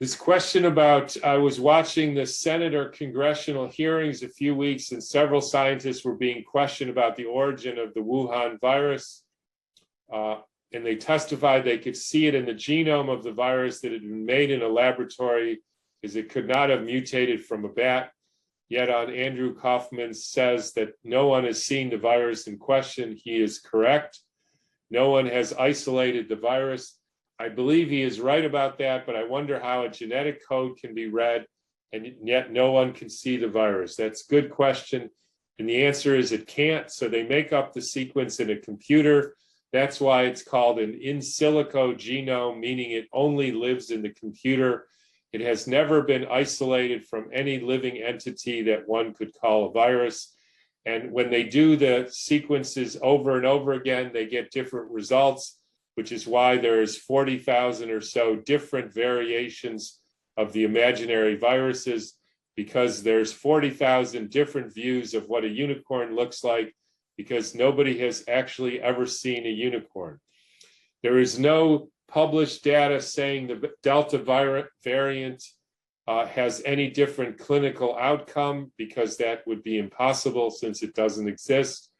This question about, I was watching the Senate or congressional hearings a few weeks, and several scientists were being questioned about the origin of the Wuhan virus. And they testified they could see it in the genome of the virus, that it had been made in a laboratory, because it could not have mutated from a bat. Yet on Andrew Kaufman says that no one has seen the virus in question. He is correct. No one has isolated the virus. I believe he is right about that, but I wonder how a genetic code can be read and yet no one can see the virus. That's a good question. And the answer is it can't. So they make up the sequence in a computer. That's why it's called an in silico genome, meaning it only lives in the computer. It has never been isolated from any living entity that one could call a virus. And when they do the sequences over and over again, they get different results, which is why there's 40,000 or so different variations of the imaginary viruses, because there's 40,000 different views of what a unicorn looks like, because nobody has actually ever seen a unicorn. There is no published data saying the Delta variant has any different clinical outcome, because that would be impossible since it doesn't exist.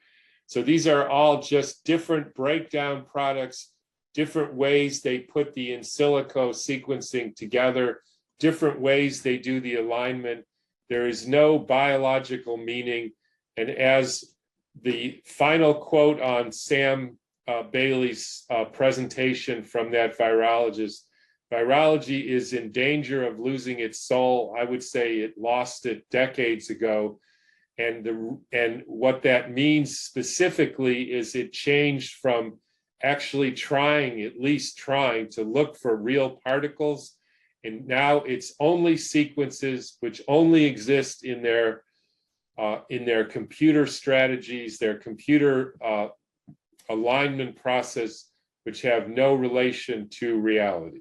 So these are all just different breakdown products, different ways they put the in silico sequencing together, different ways they do the alignment. There is no biological meaning. And as the final quote on Sam Bailey's presentation from that virologist, virology is in danger of losing its soul. I would say it lost it decades ago. And what that means specifically is it changed from actually at least trying to look for real particles. And now it's only sequences which only exist in their computer strategies, their computer alignment process, which have no relation to reality.